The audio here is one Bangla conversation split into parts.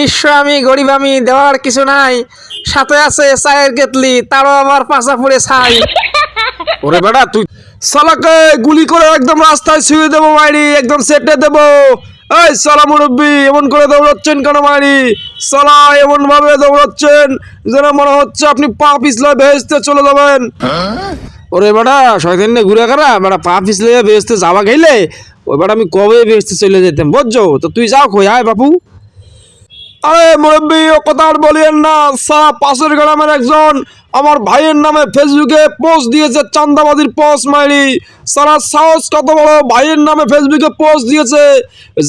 নিশ্চয় আমি গরিব, আমি দেওয়ার কিছু নাই, সাথে আছে চায়ের কেতলি, তারও আবার পাশা পড়ে ছাই। ওরে বেটা তুই সালাকে গুলি করে একদম রাস্তায় শুয়ে দেবো মাইরি, একদম সেটে দেবো। এই সালা মুরব্বী এমন করে দৌড়াচ্ছেন কেন মাইরি? সালা এমন ভাবে দৌড়াচ্ছেন যেন মনে হচ্ছে আপনি পা পিছলে ভেস্তে চলে যাবেন। ওরে বেটা শয়তান নে ঘুরে কারা বেটা, পা পিছলে ভেস্তে যাওয়া গেলে ওই বেটা আমি কবে ভেস্তে চলে যেতাম বুঝছো? তো তুই যাও কই আয় বাপু। আরে মুরব্বী ও কথা আর বলিয়েন না, সারা পাশের গ্রামের একজন আমার ভাইয়ের নামে ফেসবুকে পোস্ট দিয়েছে, চান্দাবাজির পোস্ট মাইরি। সারা সাহস কত বড়, ভাইয়ের নামে ফেসবুকে পোস্ট দিয়েছে।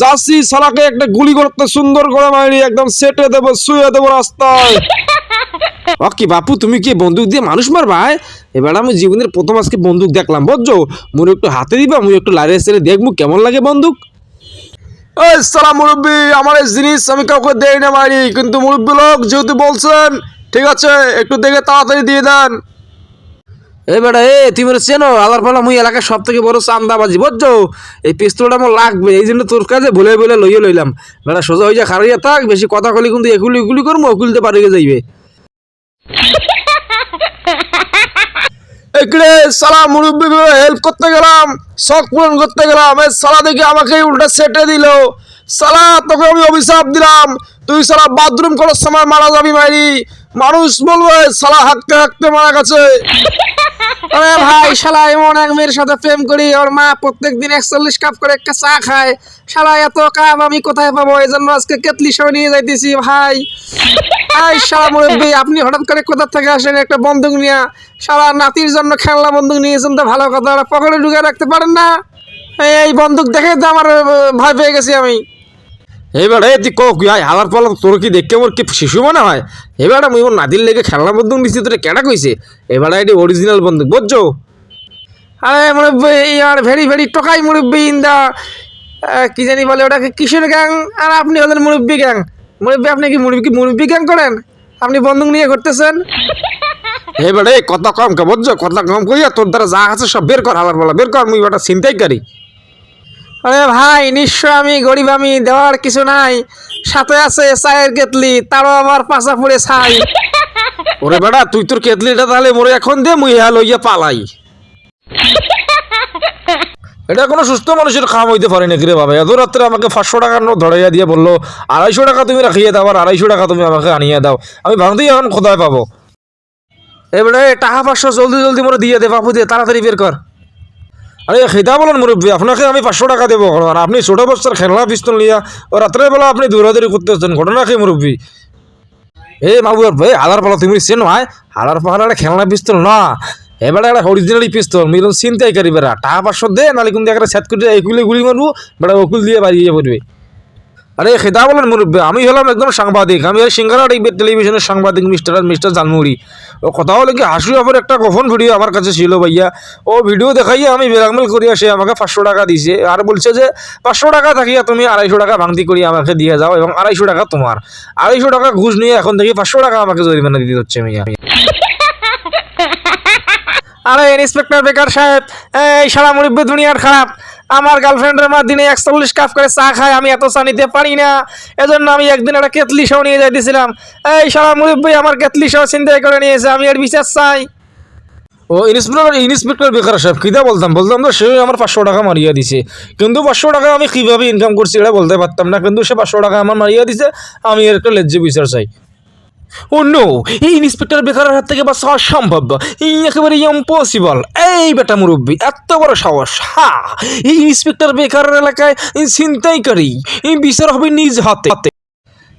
যাচ্ছি সারাকে একটা গুলি করতে সুন্দর করে মাইরি, একদম সেটে দেবো, শুয়ে দেবো রাস্তায়। ও কি বাপু তুমি কি বন্দুক দিয়ে মানুষ মারবা? এবার আমি জীবনের প্রথম আজকে বন্দুক দেখলাম বুঝছো। মুই একটু হাতে দিবা, মুই একটু লাইরে ছেড়ে দেখবো কেমন লাগে বন্দুক। এই সালা মুরব্বী আমার এই জিনিস আমি কাউকে দেই না মারি, কিন্তু মুরব্বী লোক যেহেতু বলছেন ঠিক আছে একটু দেখে তাড়াতাড়ি দিয়ে দেন। এই বেটা তুই মনে চেনো আলার ফলা মুই এলাকার সব থেকে বড় চান্দাবাজি বুঝছো। এই পিস্তলটা আমার লাগবে, এই জন্য তোর কাছে বলে বলে লইয়ে লইলাম। বেটা সোজা হয়ে যা খারাইয়া থাক, বেশি কথা কলি কিন্তু এগুলি এগুলি করবো, ওগুলিতে পারিয়ে যাইবে। এখানে সালা মুরব্বী হেল্প করতে গেলাম, শখ পূরণ করতে গেলাম, এই সালা দেখে আমাকে উল্টা সেটে দিল। সালা তোকে আমি অভিশাপ দিলাম, তুই সালা বাথরুম করার সময় মারা যাবি মাইরি। মানুষ বলবে সালা হাঁকতে হাঁকতে মারা গেছে। আরে ভাই শালা এমন এক মেয়ের সাথে প্রেম করি, ওর মা প্রত্যেকদিন 41 কাপ করে একটা চা খায়। শালা এত কাপ আমি কোথায় পাবো? এই জন্য আজকে কেতলি সহ নিয়ে যাইতেছি ভাই। এই শালা মুরব্বী আপনি হঠাৎ করে কোথা থেকে আসেন একটা বন্দুক নিয়ে? শালা নাতির জন্য খেলনা বন্দুক নিয়েছেন তো ভালো কথা, পকেটে ঢুকে রাখতে পারেন না? এই বন্দুক দেখে তো আমার ভয় পেয়ে গেছি আমি। এবার তুই কি আয় হালার পালা, তোর কি দেখে আমার কি শিশু মনে হয়? এবার আমি ওর নাদির লেগে খেলনা বন্দুক নিচ্ছি, তোর কেটা কইছে? এবার এটি অরিজিনাল বন্দুক বুঝছো। আরে মুরব্বী আর ভেরি ভেরি টোকাই মুরব্বী ইন দা কি জানি বলে ওটাকে, কিশোর গ্যাং, আর আপনি হলেন মুরব্বী গ্যাং। মুরব্বী আপনি কি মুরব্বী গ্যাং করেন? আপনি বন্দুক নিয়ে ঘুরতেছেন? এবারে কথা কম কে বুঝছো, কথা কম কইয়া তোর দ্বারা যা আছে সব বের কর, হালার পালা বের কর, মুই বেটা চিন্তাই করি। আরে ভাই নিশ্চয় আমি গরিব, আমি দেওয়ার কিছু নাই, সাথে আছে চায়ের কেতলি, তারও আবার পাশা পড়ে ছাই। ওরে বেটা তুই তোর কেতলিটা তাহলে মোরে এখন দে, মুই হ্যাঁ লইয়া পালাই। এটা কোনো সুস্থ মানুষের খাম হইতে পারে নাকি রে বাবা? এত রাত্রে আমাকে 500 টাকার নোট ধরাইয়া দিয়ে বললো 250 টাকা তুমি রাখিয়ে দাও, আর 250 টাকা তুমি আমাকে আনিয়ে দাও। আমি ভাবতেই এখন কোথায় পাবো? এবারে টাকা 500 জলদি জলদি মোরে দিয়ে দে বাপু, দিয়ে তাড়াতাড়ি বের কর। আরে খেদা বলেন মুরব্বী, আপনাকে আমি 500 টাকা দেবো, আর আপনি ছোট বচ্চার খেলনা পিস্তল নিয়ে ও রাত্রেবেলা আপনি দৌড়াদৌড়ি করতেছেন, ঘটনা কি মুরব্বী? মাবুয়ার ভাই হালার পালা তুমি চেনো হয়? হালার পাহাড় একটা খেলনা পিস্তল না, এবারে একটা অরিজিনালি পিস্তল, মিলন চিন্তাই করি বেড়া। টাকা 500 দে, নাহলে কিন্তু একটা সেট করে একুলে গুলি মারবো, বেড়া ওকুল দিয়ে বাড়িয়ে পড়বে। আরে খেদা বলেন মুরব্বী, আমি হলাম একদম সাংবাদিক, আমি সিঙ্গারা টেলিভিশনের সাংবাদিক মিস্টার জানমুড়ি। ও কথা হলো কি হাসি অপর একটা গোপন ভিডিও আমার কাছে ছিল ভাইয়া, ও ভিডিও দেখাইয়া আমি ব্ল্যাকমেল করিয়া সে আমাকে 500 টাকা দিছে, আর বলছে যে 500 টাকা থাকিয়া তুমি 250 টাকা ভাঙতি করি আমাকে দিয়ে যাও, এবং 250 টাকা তোমার। 250 টাকা ঘুষ নিয়ে এখন থেকে 500 টাকা আমাকে জরিমানা দিতে হচ্ছে ভাইয়া। আরে ইন্সপেক্টর বেকার সাহেব, এই শালা মুরব্বী দুনিয়ার খারাপ। আমার গার্লফ্রেন্ডের মা দিনে 41 কাপ করে চা খায়, আমি এত চা নিতে পারি না, এজন্য আমি একদিন একটা কেতলি সহ নিয়ে যাইতেছিলাম। এই শালা মুরব্বী আমার কেতলি সহ চিন্তাই করে নিয়েছে, আমি এর বিচার চাই। ও ইন্সপেক্টর বেকার সাহেব কিনা বলতাম তো সে আমার 500 টাকা মারিয়া দিছে, কিন্তু 500 টাকা আমি কিভাবে ইনকাম করছি এটা বলতে পারতাম না, কিন্তু সে 500 টাকা আমার মারিয়া দিছে, আমি এর একটা লেজ্জে বিচার চাই। ও নো, এই ইন্সপেক্টর বেকারের হাত থেকে বাঁচা অসম্ভব, এই একেবারে ইম্পসিবল। এই বেটা মুরব্বী এত বড় সাহস, এই ইন্সপেক্টর বেকারের এলাকায় ছিনতাইকারী এই বিচার হবে নিজ হাতে।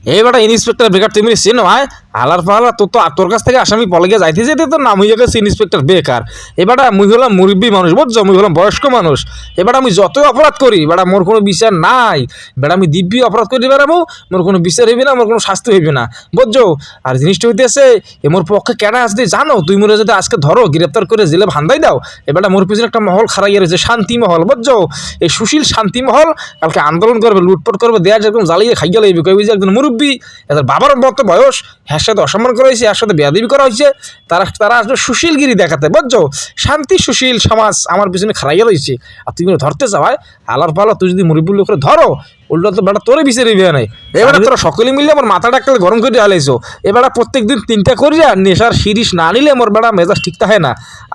এই বেটা ইন্সপেক্টর বেকার তুমি চেনো ভাই? আলার পালা তোর কাছ থেকে আসামি পলগে যাইতে যেতে তোর নাম হয়ে গেছে ইন্সপেক্টর বেকার। এবারটা মুই হলাম মুরব্বী মানুষ বুঝছো, মুই হলাম বয়স্ক মানুষ। এবার আমি যতই অপরাধ করি বেটা মোর কোনো বিচার নাই, বেটা আমি দিব্যি অপরাধ করি বেড়াবো, মোর কোনো বিচার হইবে না, মোর কোনো শাস্তি হইবে না বুঝছো। আর জিনিসটা হইতেছে মোর পক্ষে কেনা আসতে জানো, তুই মোরে যদি আজকে ধরো গ্রেপ্তার করে জেলে ভান্দাই দাও, এবারটা মোর পিছনে একটা মহল খারাইয়া রয়েছে, শান্তি মহল বুঝছো। এই সুশীল শান্তি মহল কালকে আন্দোলন করবে, লুটপাট করবে, দেয়ার যেরকম জ্বালিয়ে খাইয়া লাগবে, কই যে একজন মুরব্বী, এদের বাবার মতো বয়স, হ্যার সাথে অসম্মান করা হয়েছে, এর সাথে বেয়াদবি করা হয়েছে, তারা আসবে সুশীলগিরি দেখাতে বুঝছো। শান্তি সুশীল সমাজ আমার পিছনে খারাইয়া রয়েছে, আর তুমি ধরতে চাও আলার পালা, তুই যদি মুরব্বী লোক ধরো উল্টো তো বেটা তোরে বিচারি বিয়ে নাই এবার তোরা সকলে মিলে আমার মাথাটা একটা গরম করে হালাইছো এবার প্রত্যেকদিন 3টা করি যা নেশার শিরিষ না নিলে মোর বেটা মেজাজ ঠিক থাকে না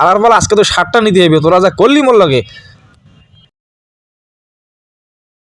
আর বল আজকে তো 7টা নিতে হবে তোরা যা করলি মোর লগে